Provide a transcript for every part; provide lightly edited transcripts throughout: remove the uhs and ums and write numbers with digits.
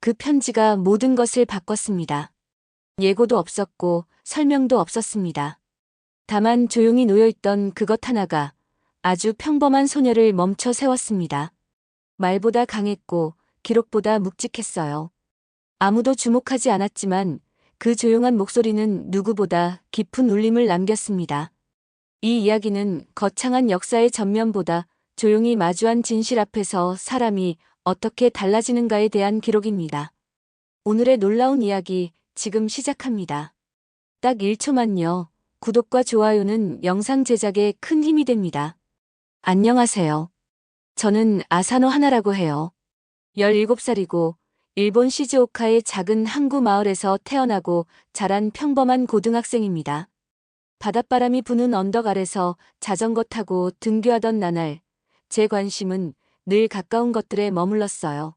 그 편지가 모든 것을 바꿨습니다. 예고도 없었고 설명도 없었습니다. 다만 조용히 놓여있던 그것 하나가 아주 평범한 소녀를 멈춰 세웠습니다. 말보다 강했고 기록보다 묵직했어요. 아무도 주목하지 않았지만 그 조용한 목소리는 누구보다 깊은 울림을 남겼습니다. 이 이야기는 거창한 역사의 전면보다 조용히 마주한 진실 앞에서 사람이 어떻게 달라지는가에 대한 기록입니다. 오늘의 놀라운 이야기 지금 시작합니다. 딱 1초만요. 구독과 좋아요는 영상 제작에 큰 힘이 됩니다. 안녕하세요. 저는 아사노 하나라고 해요. 17살이고 일본 시즈오카의 작은 항구 마을에서 태어나고 자란 평범한 고등학생입니다. 바닷바람이 부는 언덕 아래서 자전거 타고 등교하던 나날, 제 관심은 늘 가까운 것들에 머물렀어요.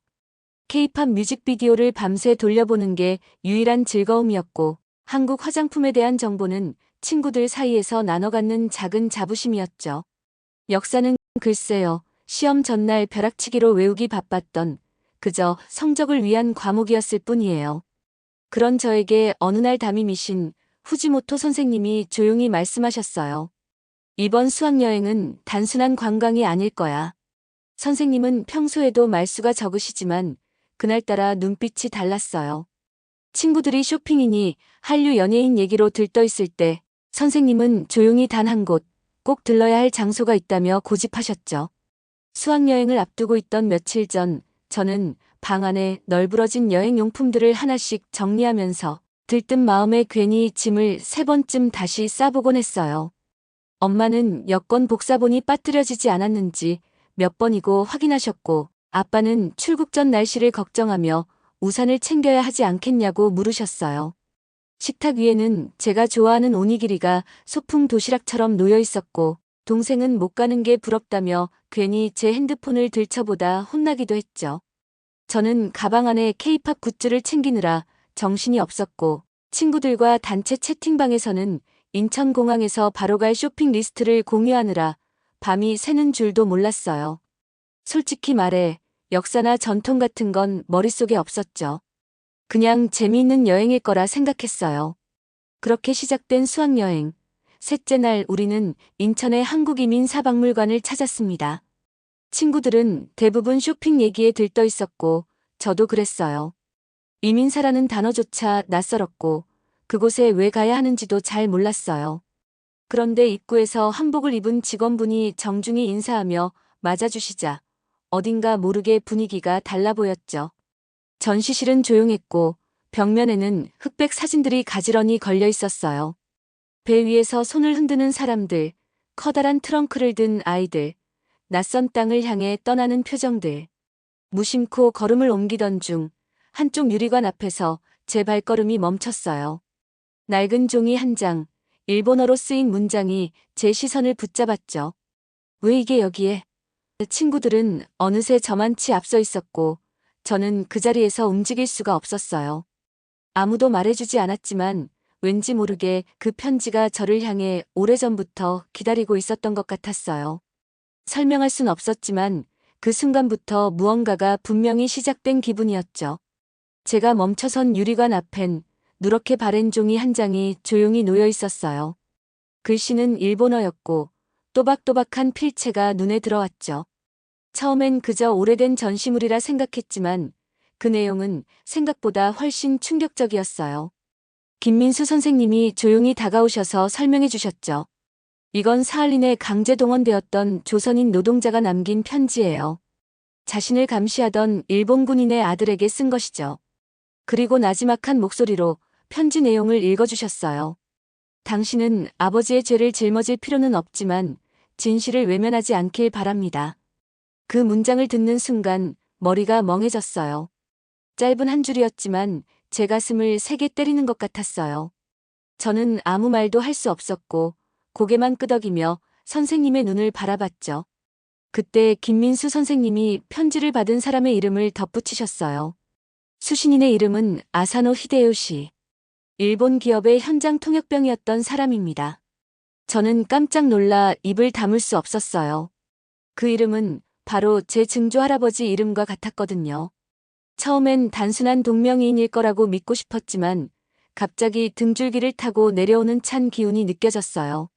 K-팝 뮤직비디오를 밤새 돌려보는 게 유일한 즐거움이었고, 한국 화장품에 대한 정보는 친구들 사이에서 나눠 갖는 작은 자부심이었죠. 역사는 글쎄요, 시험 전날 벼락치기로 외우기 바빴던 그저 성적을 위한 과목이었을 뿐이에요. 그런 저에게 어느 날 담임이신 후지모토 선생님이 조용히 말씀하셨어요. 이번 수학여행은 단순한 관광이 아닐 거야. 선생님은 평소에도 말수가 적으시지만 그날따라 눈빛이 달랐어요. 친구들이 쇼핑이니 한류 연예인 얘기로 들떠있을 때 선생님은 조용히 단 한 곳, 꼭 들러야 할 장소가 있다며 고집하셨죠. 수학여행을 앞두고 있던 며칠 전 저는 방 안에 널브러진 여행용품들을 하나씩 정리하면서 들뜬 마음에 괜히 짐을 3번쯤 다시 싸보곤 했어요. 엄마는 여권 복사본이 빠뜨려지지 않았는지 몇 번이고 확인하셨고, 아빠는 출국 전 날씨를 걱정하며 우산을 챙겨야 하지 않겠냐고 물으셨어요. 식탁 위에는 제가 좋아하는 오니기리가 소풍 도시락처럼 놓여 있었고, 동생은 못 가는 게 부럽다며 괜히 제 핸드폰을 들춰보다 혼나기도 했죠. 저는 가방 안에 K-팝 굿즈를 챙기느라 정신이 없었고, 친구들과 단체 채팅방에서는 인천공항에서 바로 갈 쇼핑 리스트를 공유하느라 밤이 새는 줄도 몰랐어요. 솔직히 말해 역사나 전통 같은 건 머릿속에 없었죠. 그냥 재미있는 여행일 거라 생각했어요. 그렇게 시작된 수학여행. 셋째 날 우리는 인천의 한국이민사박물관을 찾았습니다. 친구들은 대부분 쇼핑 얘기에 들떠 있었고 저도 그랬어요. 이민사라는 단어조차 낯설었고 그곳에 왜 가야 하는지도 잘 몰랐어요. 그런데 입구에서 한복을 입은 직원분이 정중히 인사하며 맞아주시자 어딘가 모르게 분위기가 달라 보였죠. 전시실은 조용했고 벽면에는 흑백 사진들이 가지런히 걸려 있었어요. 배 위에서 손을 흔드는 사람들, 커다란 트렁크를 든 아이들, 낯선 땅을 향해 떠나는 표정들. 무심코 걸음을 옮기던 중 한쪽 유리관 앞에서 제 발걸음이 멈췄어요. 낡은 종이 한 장, 일본어로 쓰인 문장이 제 시선을 붙잡았죠. 왜 이게 여기에? 친구들은 어느새 저만치 앞서 있었고 저는 그 자리에서 움직일 수가 없었어요. 아무도 말해주지 않았지만 왠지 모르게 그 편지가 저를 향해 오래전부터 기다리고 있었던 것 같았어요. 설명할 순 없었지만 그 순간부터 무언가가 분명히 시작된 기분이었죠. 제가 멈춰선 유리관 앞엔 누렇게 바랜 종이 한 장이 조용히 놓여 있었어요. 글씨는 일본어였고 또박또박한 필체가 눈에 들어왔죠. 처음엔 그저 오래된 전시물이라 생각했지만 그 내용은 생각보다 훨씬 충격적이었어요. 김민수 선생님이 조용히 다가오셔서 설명해 주셨죠. 이건 사할린에 강제 동원되었던 조선인 노동자가 남긴 편지예요. 자신을 감시하던 일본 군인의 아들에게 쓴 것이죠. 그리고 나지막한 목소리로 편지 내용을 읽어주셨어요. 당신은 아버지의 죄를 짊어질 필요는 없지만 진실을 외면하지 않길 바랍니다. 그 문장을 듣는 순간 머리가 멍해졌어요. 짧은 한 줄이었지만 제 가슴을 세게 때리는 것 같았어요. 저는 아무 말도 할 수 없었고 고개만 끄덕이며 선생님의 눈을 바라봤죠. 그때 김민수 선생님이 편지를 받은 사람의 이름을 덧붙이셨어요. 수신인의 이름은 아사노 히데요시. 일본 기업의 현장 통역병이었던 사람입니다. 저는 깜짝 놀라 입을 다물 수 없었어요. 그 이름은 바로 제 증조 할아버지 이름과 같았거든요. 처음엔 단순한 동명이인일 거라고 믿고 싶었지만 갑자기 등줄기를 타고 내려오는 찬 기운이 느껴졌어요.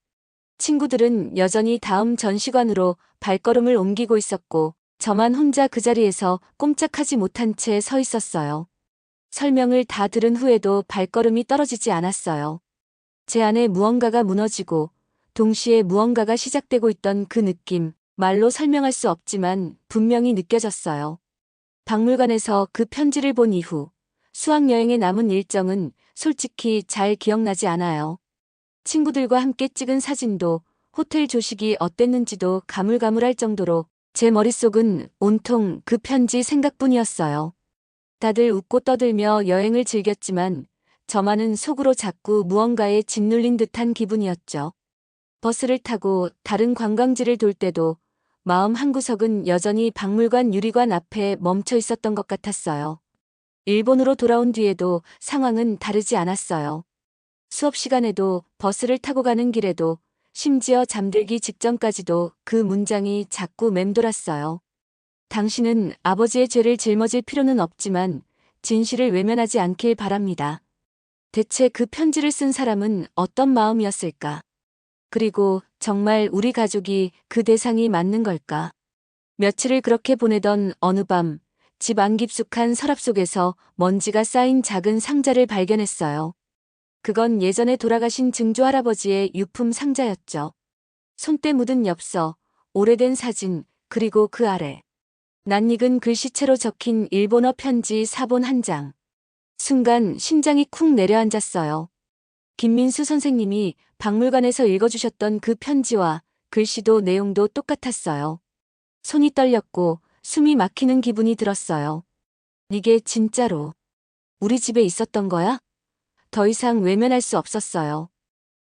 친구들은 여전히 다음 전시관으로 발걸음을 옮기고 있었고 저만 혼자 그 자리에서 꼼짝하지 못한 채 서 있었어요. 설명을 다 들은 후에도 발걸음이 떨어지지 않았어요. 제 안에 무언가가 무너지고 동시에 무언가가 시작되고 있던 그 느낌, 말로 설명할 수 없지만 분명히 느껴졌어요. 박물관에서 그 편지를 본 이후 수학여행에 남은 일정은 솔직히 잘 기억나지 않아요. 친구들과 함께 찍은 사진도 호텔 조식이 어땠는지도 가물가물할 정도로 제 머릿속은 온통 그 편지 생각뿐이었어요. 다들 웃고 떠들며 여행을 즐겼지만 저만은 속으로 자꾸 무언가에 짓눌린 듯한 기분이었죠. 버스를 타고 다른 관광지를 돌 때도 마음 한구석은 여전히 박물관 유리관 앞에 멈춰 있었던 것 같았어요. 일본으로 돌아온 뒤에도 상황은 다르지 않았어요. 수업 시간에도 버스를 타고 가는 길에도 심지어 잠들기 직전까지도 그 문장이 자꾸 맴돌았어요. 당신은 아버지의 죄를 짊어질 필요는 없지만 진실을 외면하지 않길 바랍니다. 대체 그 편지를 쓴 사람은 어떤 마음이었을까? 그리고 정말 우리 가족이 그 대상이 맞는 걸까? 며칠을 그렇게 보내던 어느 밤, 집 안 깊숙한 서랍 속에서 먼지가 쌓인 작은 상자를 발견했어요. 그건 예전에 돌아가신 증조 할아버지의 유품 상자였죠. 손때 묻은 엽서, 오래된 사진, 그리고 그 아래 낯익은 글씨체로 적힌 일본어 편지 사본 한 장. 순간 심장이 쿵 내려앉았어요. 김민수 선생님이 박물관에서 읽어주셨던 그 편지와 글씨도 내용도 똑같았어요. 손이 떨렸고 숨이 막히는 기분이 들었어요. 이게 진짜로 우리 집에 있었던 거야? 더 이상 외면할 수 없었어요.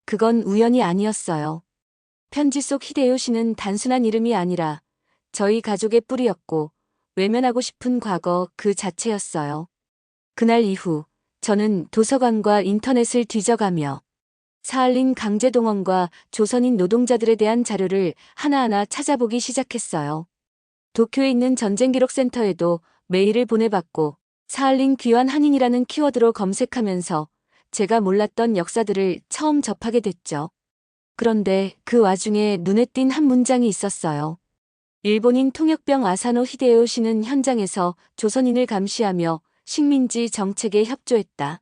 그건 우연이 아니었어요. 편지 속 히데요 씨는 단순한 이름이 아니라 저희 가족의 뿌리였고 외면하고 싶은 과거 그 자체였어요. 그날 이후 저는 도서관과 인터넷을 뒤져가며 사할린 강제동원과 조선인 노동자들에 대한 자료를 하나하나 찾아보기 시작했어요. 도쿄에 있는 전쟁기록센터에도 메일을 보내봤고 사할린 귀환 한인이라는 키워드로 검색하면서 제가 몰랐던 역사들을 처음 접하게 됐죠. 그런데 그 와중에 눈에 띈 한 문장이 있었어요. 일본인 통역병 아사노 히데요 씨는 현장에서 조선인을 감시하며 식민지 정책에 협조했다.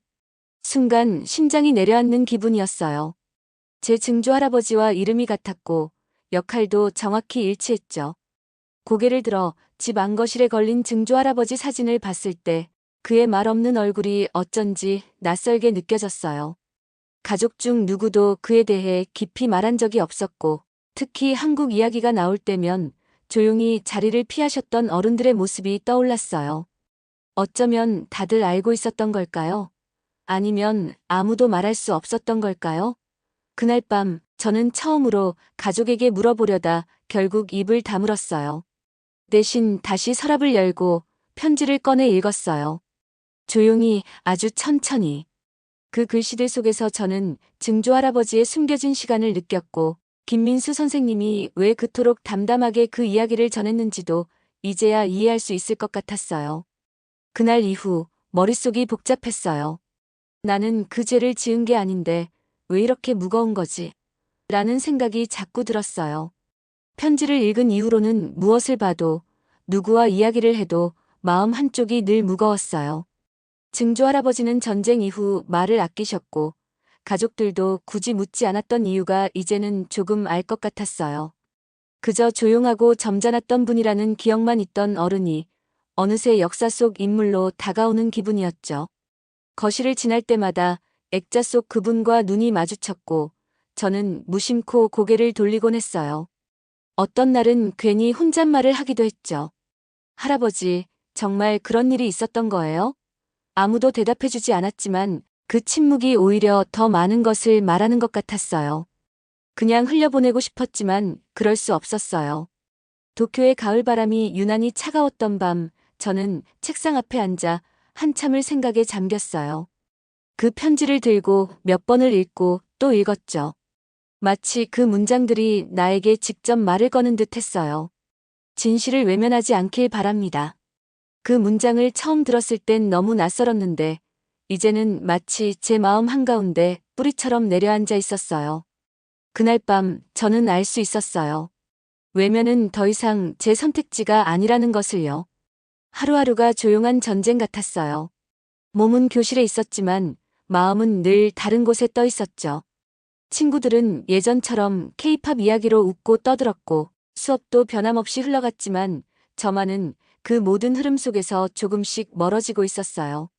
순간 심장이 내려앉는 기분이었어요. 제 증조 할아버지와 이름이 같았고 역할도 정확히 일치했죠. 고개를 들어 집 안거실에 걸린 증조 할아버지 사진을 봤을 때 그의 말 없는 얼굴이 어쩐지 낯설게 느껴졌어요. 가족 중 누구도 그에 대해 깊이 말한 적이 없었고 특히 한국 이야기가 나올 때면 조용히 자리를 피하셨던 어른들의 모습이 떠올랐어요. 어쩌면 다들 알고 있었던 걸까요? 아니면 아무도 말할 수 없었던 걸까요? 그날 밤 저는 처음으로 가족에게 물어보려다 결국 입을 다물었어요. 대신 다시 서랍을 열고 편지를 꺼내 읽었어요. 조용히 아주 천천히. 그 글씨들 속에서 저는 증조 할아버지의 숨겨진 시간을 느꼈고 김민수 선생님이 왜 그토록 담담하게 그 이야기를 전했는지도 이제야 이해할 수 있을 것 같았어요. 그날 이후 머릿속이 복잡했어요. 나는 그 죄를 지은 게 아닌데 왜 이렇게 무거운 거지? 라는 생각이 자꾸 들었어요. 편지를 읽은 이후로는 무엇을 봐도 누구와 이야기를 해도 마음 한쪽이 늘 무거웠어요. 증조 할아버지는 전쟁 이후 말을 아끼셨고 가족들도 굳이 묻지 않았던 이유가 이제는 조금 알 것 같았어요. 그저 조용하고 점잖았던 분이라는 기억만 있던 어른이 어느새 역사 속 인물로 다가오는 기분이었죠. 거실을 지날 때마다 액자 속 그분과 눈이 마주쳤고 저는 무심코 고개를 돌리곤 했어요. 어떤 날은 괜히 혼잣말을 하기도 했죠. 할아버지, 정말 그런 일이 있었던 거예요? 아무도 대답해주지 않았지만 그 침묵이 오히려 더 많은 것을 말하는 것 같았어요. 그냥 흘려보내고 싶었지만 그럴 수 없었어요. 도쿄의 가을바람이 유난히 차가웠던 밤, 저는 책상 앞에 앉아 한참을 생각에 잠겼어요. 그 편지를 들고 몇 번을 읽고 또 읽었죠. 마치 그 문장들이 나에게 직접 말을 거는 듯 했어요. 진실을 외면하지 않길 바랍니다. 그 문장을 처음 들었을 땐 너무 낯설었는데 이제는 마치 제 마음 한가운데 뿌리처럼 내려앉아 있었어요. 그날 밤 저는 알 수 있었어요. 외면은 더 이상 제 선택지가 아니라는 것을요. 하루하루가 조용한 전쟁 같았어요. 몸은 교실에 있었지만 마음은 늘 다른 곳에 떠 있었죠. 친구들은 예전처럼 케이팝 이야기로 웃고 떠들었고 수업도 변함없이 흘러갔지만 저만은 그 모든 흐름 속에서 조금씩 멀어지고 있었어요.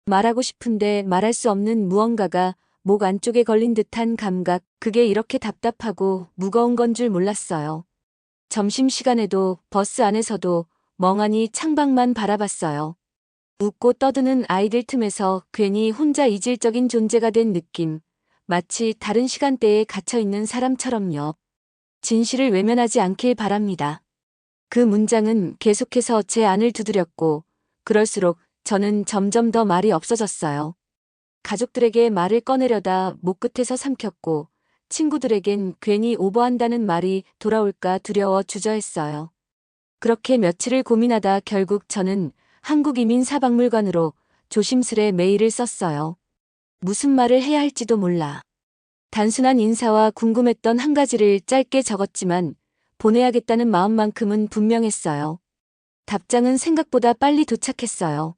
말하고 싶은데 말할 수 없는 무언가가 목 안쪽에 걸린 듯한 감각, 그게 이렇게 답답하고 무거운 건 줄 몰랐어요. 점심시간에도 버스 안에서도 멍하니 창밖만 바라봤어요. 웃고 떠드는 아이들 틈에서 괜히 혼자 이질적인 존재가 된 느낌, 마치 다른 시간대에 갇혀있는 사람처럼요. 진실을 외면하지 않길 바랍니다. 그 문장은 계속해서 제 안을 두드렸고, 그럴수록 저는 점점 더 말이 없어졌어요. 가족들에게 말을 꺼내려다 목 끝에서 삼켰고, 친구들에겐 괜히 오버한다는 말이 돌아올까 두려워 주저했어요. 그렇게 며칠을 고민하다 결국 저는 한국이민사박물관으로 조심스레 메일을 썼어요. 무슨 말을 해야 할지도 몰라. 단순한 인사와 궁금했던 한 가지를 짧게 적었지만 보내야겠다는 마음만큼은 분명했어요. 답장은 생각보다 빨리 도착했어요.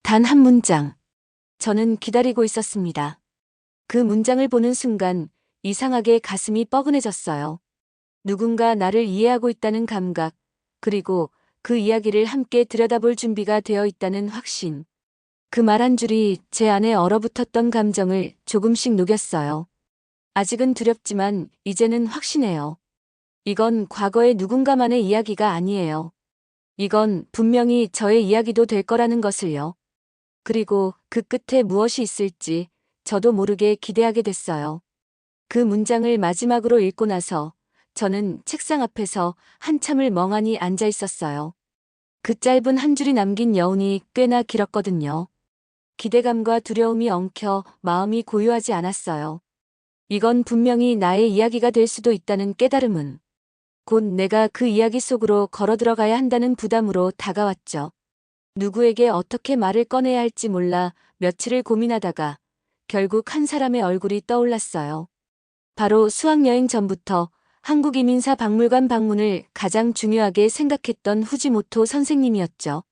단 한 문장. 저는 기다리고 있었습니다. 그 문장을 보는 순간 이상하게 가슴이 뻐근해졌어요. 누군가 나를 이해하고 있다는 감각, 그리고 그 이야기를 함께 들여다볼 준비가 되어 있다는 확신. 그 말 한 줄이 제 안에 얼어붙었던 감정을 조금씩 녹였어요. 아직은 두렵지만 이제는 확신해요. 이건 과거의 누군가만의 이야기가 아니에요. 이건 분명히 저의 이야기도 될 거라는 것을요. 그리고 그 끝에 무엇이 있을지 저도 모르게 기대하게 됐어요. 그 문장을 마지막으로 읽고 나서 저는 책상 앞에서 한참을 멍하니 앉아 있었어요. 그 짧은 한 줄이 남긴 여운이 꽤나 길었거든요. 기대감과 두려움이 엉켜 마음이 고요하지 않았어요. 이건 분명히 나의 이야기가 될 수도 있다는 깨달음은 곧 내가 그 이야기 속으로 걸어 들어가야 한다는 부담으로 다가왔죠. 누구에게 어떻게 말을 꺼내야 할지 몰라 며칠을 고민하다가 결국 한 사람의 얼굴이 떠올랐어요. 바로 수학여행 전부터 한국이민사박물관 방문을 가장 중요하게 생각했던 후지모토 선생님이었죠.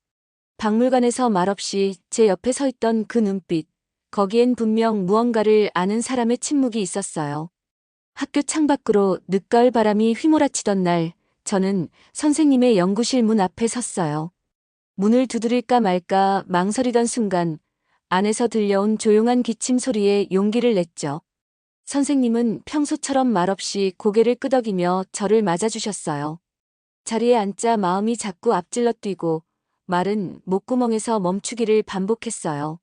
박물관에서 말없이 제 옆에 서 있던 그 눈빛, 거기엔 분명 무언가를 아는 사람의 침묵이 있었어요. 학교 창밖으로 늦가을 바람이 휘몰아치던 날, 저는 선생님의 연구실 문 앞에 섰어요. 문을 두드릴까 말까 망설이던 순간 안에서 들려온 조용한 기침 소리에 용기를 냈죠. 선생님은 평소처럼 말없이 고개를 끄덕이며 저를 맞아주셨어요. 자리에 앉자 마음이 자꾸 앞질러 뛰고 말은 목구멍에서 멈추기를 반복했어요.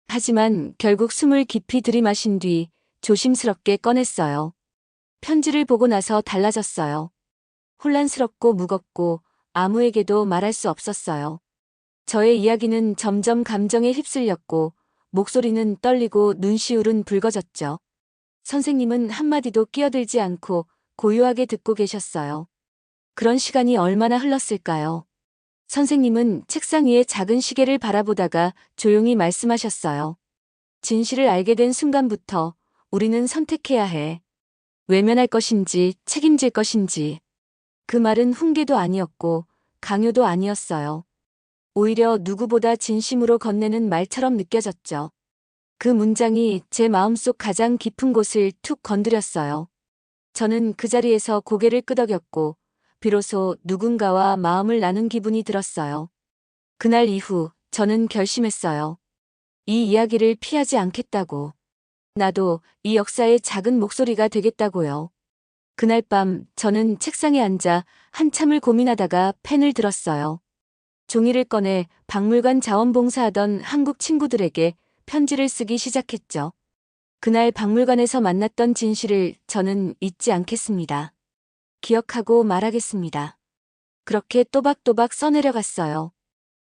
하지만 결국 숨을 깊이 들이마신 뒤 조심스럽게 꺼냈어요. 편지를 보고 나서 달라졌어요. 혼란스럽고 무겁고 아무에게도 말할 수 없었어요. 저의 이야기는 점점 감정에 휩쓸렸고 목소리는 떨리고 눈시울은 붉어졌죠. 선생님은 한마디도 끼어들지 않고 고요하게 듣고 계셨어요. 그런 시간이 얼마나 흘렀을까요? 선생님은 책상 위에 작은 시계를 바라보다가 조용히 말씀하셨어요. 진실을 알게 된 순간부터 우리는 선택해야 해. 외면할 것인지 책임질 것인지. 그 말은 훈계도 아니었고 강요도 아니었어요. 오히려 누구보다 진심으로 건네는 말처럼 느껴졌죠. 그 문장이 제 마음속 가장 깊은 곳을 툭 건드렸어요. 저는 그 자리에서 고개를 끄덕였고 비로소 누군가와 마음을 나눈 기분이 들었어요. 그날 이후 저는 결심했어요. 이 이야기를 피하지 않겠다고. 나도 이 역사의 작은 목소리가 되겠다고요. 그날 밤 저는 책상에 앉아 한참을 고민하다가 펜을 들었어요. 종이를 꺼내 박물관 자원봉사하던 한국 친구들에게 편지를 쓰기 시작했죠. 그날 박물관에서 만났던 진실을 저는 잊지 않겠습니다. 기억하고 말하겠습니다. 그렇게 또박또박 써내려갔어요.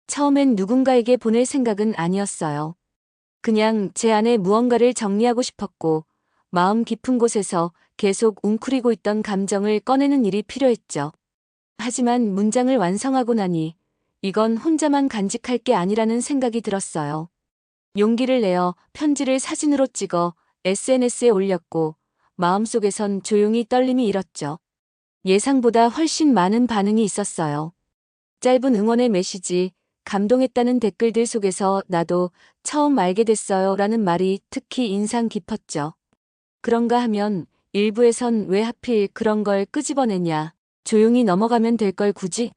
처음엔 누군가에게 보낼 생각은 아니었어요. 그냥 제 안에 무언가를 정리하고 싶었고 마음 깊은 곳에서 계속 웅크리고 있던 감정을 꺼내는 일이 필요했죠. 하지만 문장을 완성하고 나니 이건 혼자만 간직할 게 아니라는 생각이 들었어요. 용기를 내어 편지를 사진으로 찍어 SNS에 올렸고 마음속에선 조용히 떨림이 일었죠. 예상보다 훨씬 많은 반응이 있었어요. 짧은 응원의 메시지, 감동했다는 댓글들 속에서 나도 처음 알게 됐어요 라는 말이 특히 인상 깊었죠. 그런가 하면 일부에선 왜 하필 그런 걸 끄집어내냐, 조용히 넘어가면 될 걸 굳이?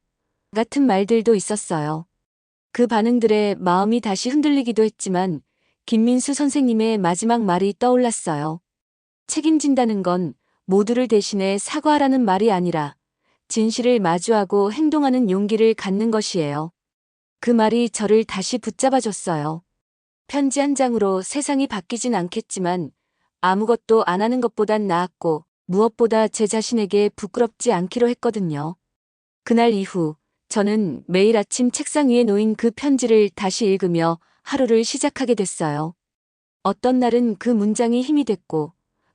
같은 말들도 있었어요. 그 반응들에 마음이 다시 흔들리기도 했지만 김민수 선생님의 마지막 말이 떠올랐어요. 책임진다는 건 모두를 대신해 사과하라는 말이 아니라 진실을 마주하고 행동하는 용기를 갖는 것이에요. 그 말이 저를 다시 붙잡아줬어요. 편지 한 장으로 세상이 바뀌진 않겠지만 아무것도 안 하는 것보단 나았고 무엇보다 제 자신에게 부끄럽지 않기로 했거든요. 그날 이후 저는 매일 아침 책상 위에 놓인 그 편지를 다시 읽으며 하루를 시작하게 됐어요. 어떤 날은 그 문장이 힘이 됐고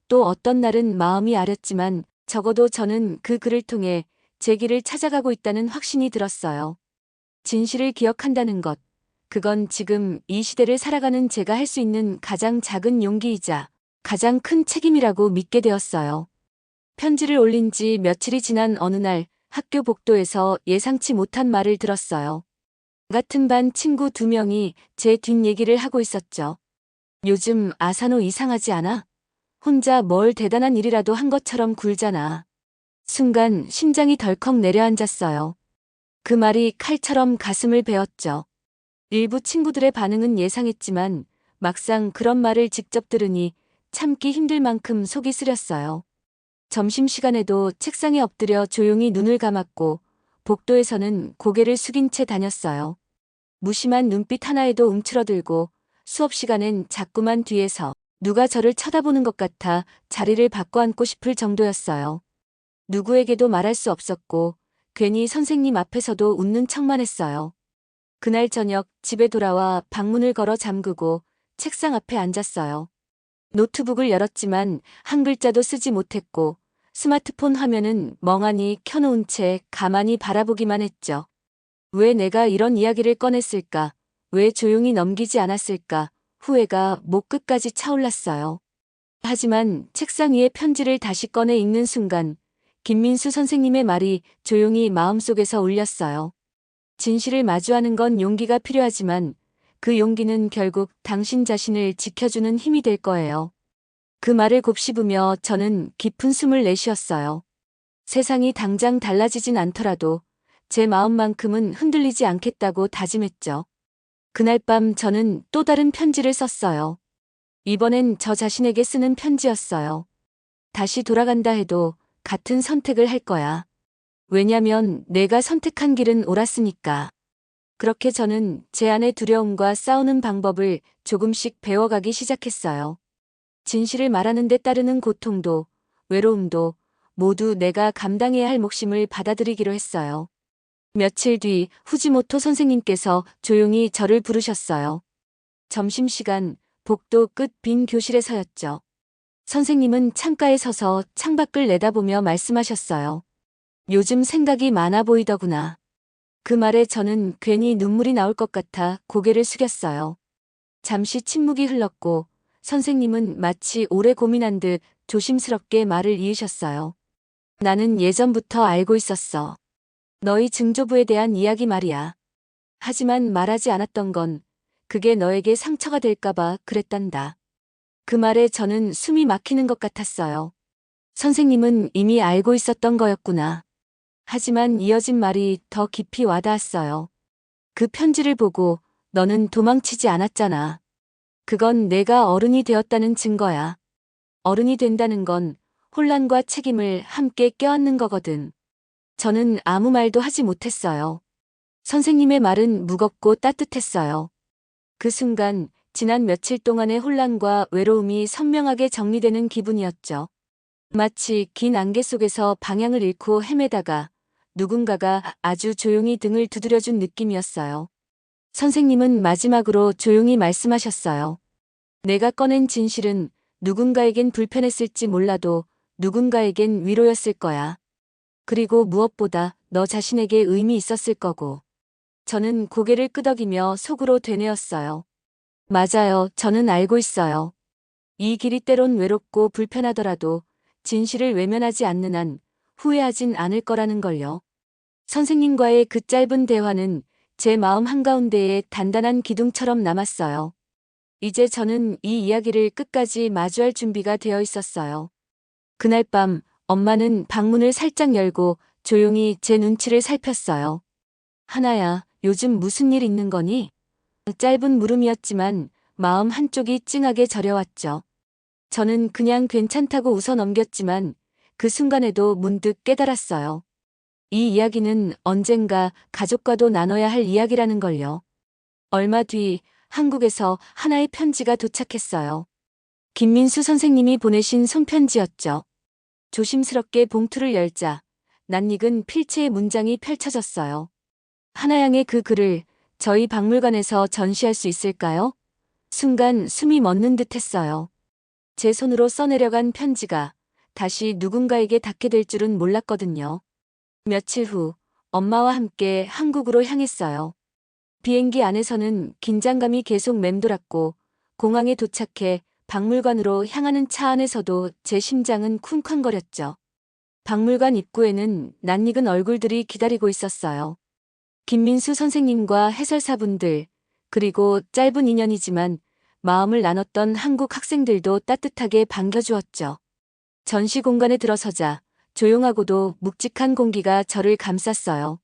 또 어떤 날은 마음이 아렸지만 적어도 저는 그 글을 통해 제 길을 찾아가고 있다는 확신이 들었어요. 진실을 기억한다는 것, 그건 지금 이 시대를 살아가는 제가 할 수 있는 가장 작은 용기이자 가장 큰 책임이라고 믿게 되었어요. 편지를 올린 지 며칠이 지난 어느 날 학교 복도에서 예상치 못한 말을 들었어요. 같은 반 친구 2명이 제 뒷얘기를 하고 있었죠. 요즘 아사노 이상하지 않아? 혼자 뭘 대단한 일이라도 한 것처럼 굴잖아. 순간 심장이 덜컥 내려앉았어요. 그 말이 칼처럼 가슴을 베었죠. 일부 친구들의 반응은 예상했지만 막상 그런 말을 직접 들으니 참기 힘들 만큼 속이 쓰렸어요. 점심시간에도 책상에 엎드려 조용히 눈을 감았고 복도에서는 고개를 숙인 채 다녔어요. 무심한 눈빛 하나에도 움츠러들고 수업 시간엔 자꾸만 뒤에서 누가 저를 쳐다보는 것 같아 자리를 바꿔 앉고 싶을 정도였어요. 누구에게도 말할 수 없었고 괜히 선생님 앞에서도 웃는 척만 했어요. 그날 저녁 집에 돌아와 방문을 걸어 잠그고 책상 앞에 앉았어요. 노트북을 열었지만 한 글자도 쓰지 못했고 스마트폰 화면은 멍하니 켜놓은 채 가만히 바라보기만 했죠. 왜 내가 이런 이야기를 꺼냈을까? 왜 조용히 넘기지 않았을까? 후회가 목 끝까지 차올랐어요. 하지만 책상 위에 편지를 다시 꺼내 읽는 순간 김민수 선생님의 말이 조용히 마음속에서 울렸어요. 진실을 마주하는 건 용기가 필요하지만 그 용기는 결국 당신 자신을 지켜주는 힘이 될 거예요. 그 말을 곱씹으며 저는 깊은 숨을 내쉬었어요. 세상이 당장 달라지진 않더라도 제 마음만큼은 흔들리지 않겠다고 다짐했죠. 그날 밤 저는 또 다른 편지를 썼어요. 이번엔 저 자신에게 쓰는 편지였어요. 다시 돌아간다 해도 같은 선택을 할 거야. 왜냐면 내가 선택한 길은 옳았으니까. 그렇게 저는 제 안의 두려움과 싸우는 방법을 조금씩 배워가기 시작했어요. 진실을 말하는 데 따르는 고통도, 외로움도 모두 내가 감당해야 할 몫임을 받아들이기로 했어요. 며칠 뒤 후지모토 선생님께서 조용히 저를 부르셨어요. 점심시간 복도 끝 빈 교실에서였죠. 선생님은 창가에 서서 창밖을 내다보며 말씀하셨어요. 요즘 생각이 많아 보이더구나. 그 말에 저는 괜히 눈물이 나올 것 같아 고개를 숙였어요. 잠시 침묵이 흘렀고 선생님은 마치 오래 고민한 듯 조심스럽게 말을 이으셨어요. 나는 예전부터 알고 있었어. 너희 증조부에 대한 이야기 말이야. 하지만 말하지 않았던 건 그게 너에게 상처가 될까봐 그랬단다. 그 말에 저는 숨이 막히는 것 같았어요. 선생님은 이미 알고 있었던 거였구나. 하지만 이어진 말이 더 깊이 와닿았어요. 그 편지를 보고 너는 도망치지 않았잖아. 그건 내가 어른이 되었다는 증거야. 어른이 된다는 건 혼란과 책임을 함께 껴안는 거거든. 저는 아무 말도 하지 못했어요. 선생님의 말은 무겁고 따뜻했어요. 그 순간 지난 며칠 동안의 혼란과 외로움이 선명하게 정리되는 기분이었죠. 마치 긴 안개 속에서 방향을 잃고 헤매다가 누군가가 아주 조용히 등을 두드려준 느낌이었어요. 선생님은 마지막으로 조용히 말씀하셨어요. 내가 꺼낸 진실은 누군가에겐 불편했을지 몰라도 누군가에겐 위로였을 거야. 그리고 무엇보다 너 자신에게 의미 있었을 거고. 저는 고개를 끄덕이며 속으로 되뇌었어요. 맞아요. 저는 알고 있어요. 이 길이 때론 외롭고 불편하더라도 진실을 외면하지 않는 한 후회하진 않을 거라는 걸요. 선생님과의 그 짧은 대화는 제 마음 한가운데에 단단한 기둥처럼 남았어요. 이제 저는 이 이야기를 끝까지 마주할 준비가 되어 있었어요. 그날 밤 엄마는 방문을 살짝 열고 조용히 제 눈치를 살폈어요. 하나야, 요즘 무슨 일 있는 거니? 짧은 물음이었지만 마음 한쪽이 찡하게 저려왔죠. 저는 그냥 괜찮다고 웃어 넘겼지만 그 순간에도 문득 깨달았어요. 이 이야기는 언젠가 가족과도 나눠야 할 이야기라는 걸요. 얼마 뒤 한국에서 하나의 편지가 도착했어요. 김민수 선생님이 보내신 손편지였죠. 조심스럽게 봉투를 열자 낯익은 필체의 문장이 펼쳐졌어요. 하나양의 그 글을 저희 박물관에서 전시할 수 있을까요? 순간 숨이 멎는 듯 했어요. 제 손으로 써내려간 편지가 다시 누군가에게 닿게 될 줄은 몰랐거든요. 며칠 후 엄마와 함께 한국으로 향했어요. 비행기 안에서는 긴장감이 계속 맴돌았고 공항에 도착해 박물관으로 향하는 차 안에서도 제 심장은 쿵쾅거렸죠. 박물관 입구에는 낯익은 얼굴들이 기다리고 있었어요. 김민수 선생님과 해설사분들, 그리고 짧은 인연이지만 마음을 나눴던 한국 학생들도 따뜻하게 반겨주었죠. 전시 공간에 들어서자 조용하고도 묵직한 공기가 저를 감쌌어요.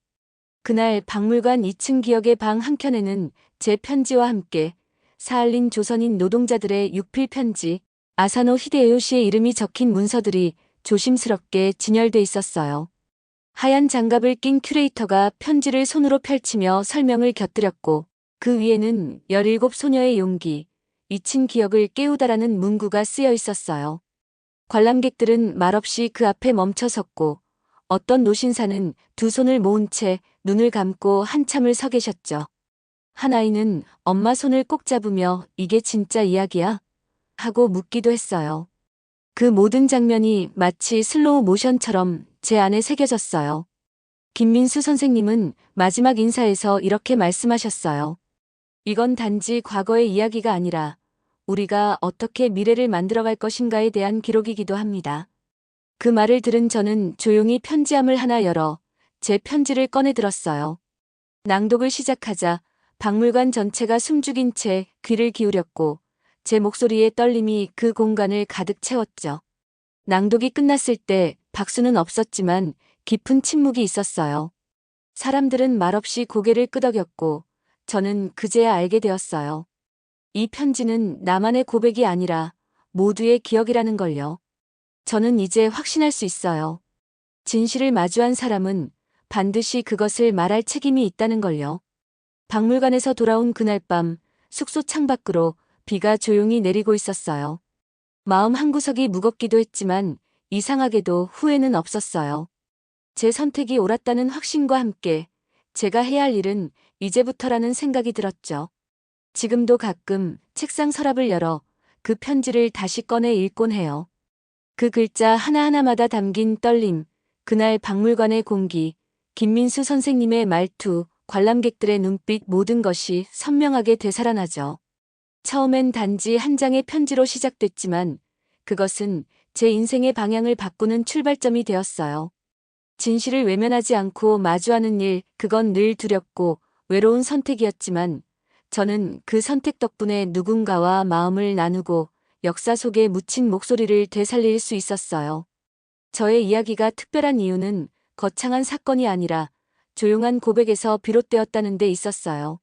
그날 박물관 2층 기억의 방 한켠에는 제 편지와 함께 사할린 조선인 노동자들의 육필 편지, 아사노 히데요시의 이름이 적힌 문서들이 조심스럽게 진열돼 있었어요. 하얀 장갑을 낀 큐레이터가 편지를 손으로 펼치며 설명을 곁들였고 그 위에는 17 소녀의 용기, 잊힌 기억을 깨우다라는 문구가 쓰여 있었어요. 관람객들은 말없이 그 앞에 멈춰섰고 어떤 노신사는 두 손을 모은 채 눈을 감고 한참을 서 계셨죠. 한 아이는 엄마 손을 꼭 잡으며 이게 진짜 이야기야? 하고 묻기도 했어요. 그 모든 장면이 마치 슬로우 모션처럼 제 안에 새겨졌어요. 김민수 선생님은 마지막 인사에서 이렇게 말씀하셨어요. 이건 단지 과거의 이야기가 아니라 우리가 어떻게 미래를 만들어갈 것인가에 대한 기록이기도 합니다. 그 말을 들은 저는 조용히 편지함을 하나 열어 제 편지를 꺼내 들었어요. 낭독을 시작하자 박물관 전체가 숨죽인 채 귀를 기울였고 제 목소리의 떨림이 그 공간을 가득 채웠죠. 낭독이 끝났을 때 박수는 없었지만 깊은 침묵이 있었어요. 사람들은 말없이 고개를 끄덕였고 저는 그제야 알게 되었어요. 이 편지는 나만의 고백이 아니라 모두의 기억이라는 걸요. 저는 이제 확신할 수 있어요. 진실을 마주한 사람은 반드시 그것을 말할 책임이 있다는 걸요. 박물관에서 돌아온 그날 밤 숙소 창밖으로 비가 조용히 내리고 있었어요. 마음 한구석이 무겁기도 했지만 이상하게도 후회는 없었어요. 제 선택이 옳았다는 확신과 함께 제가 해야 할 일은 이제부터라는 생각이 들었죠. 지금도 가끔 책상 서랍을 열어 그 편지를 다시 꺼내 읽곤 해요. 그 글자 하나하나마다 담긴 떨림, 그날 박물관의 공기, 김민수 선생님의 말투, 관람객들의 눈빛 모든 것이 선명하게 되살아나죠. 처음엔 단지 한 장의 편지로 시작됐지만 그것은 제 인생의 방향을 바꾸는 출발점이 되었어요. 진실을 외면하지 않고 마주하는 일, 그건 늘 두렵고 외로운 선택이었지만 저는 그 선택 덕분에 누군가와 마음을 나누고 역사 속에 묻힌 목소리를 되살릴 수 있었어요. 저의 이야기가 특별한 이유는 거창한 사건이 아니라 조용한 고백에서 비롯되었다는 데 있었어요.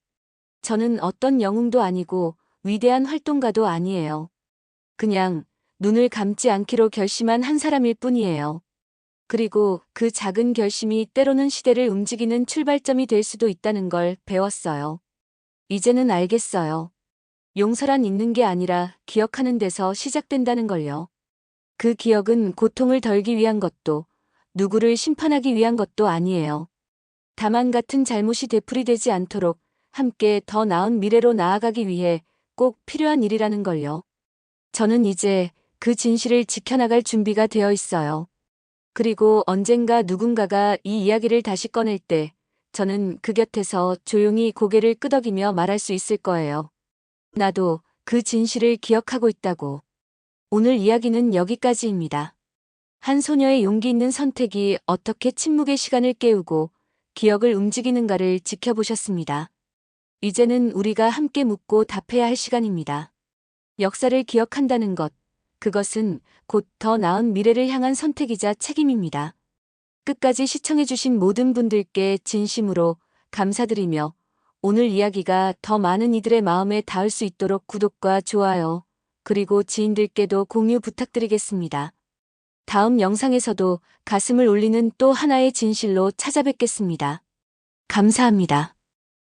저는 어떤 영웅도 아니고 위대한 활동가도 아니에요. 그냥 눈을 감지 않기로 결심한 한 사람일 뿐이에요. 그리고 그 작은 결심이 때로는 시대를 움직이는 출발점이 될 수도 있다는 걸 배웠어요. 이제는 알겠어요. 용서란 잊는 게 아니라 기억하는 데서 시작된다는 걸요. 그 기억은 고통을 덜기 위한 것도 누구를 심판하기 위한 것도 아니에요. 다만 같은 잘못이 되풀이되지 않도록 함께 더 나은 미래로 나아가기 위해 꼭 필요한 일이라는 걸요. 저는 이제 그 진실을 지켜나갈 준비가 되어 있어요. 그리고 언젠가 누군가가 이 이야기를 다시 꺼낼 때 저는 그 곁에서 조용히 고개를 끄덕이며 말할 수 있을 거예요. 나도 그 진실을 기억하고 있다고. 오늘 이야기는 여기까지입니다. 한 소녀의 용기 있는 선택이 어떻게 침묵의 시간을 깨우고 기억을 움직이는가를 지켜보셨습니다. 이제는 우리가 함께 묻고 답해야 할 시간입니다. 역사를 기억한다는 것, 그것은 곧 더 나은 미래를 향한 선택이자 책임입니다. 끝까지 시청해주신 모든 분들께 진심으로 감사드리며 오늘 이야기가 더 많은 이들의 마음에 닿을 수 있도록 구독과 좋아요, 그리고 지인들께도 공유 부탁드리겠습니다. 다음 영상에서도 가슴을 울리는 또 하나의 진실로 찾아뵙겠습니다. 감사합니다.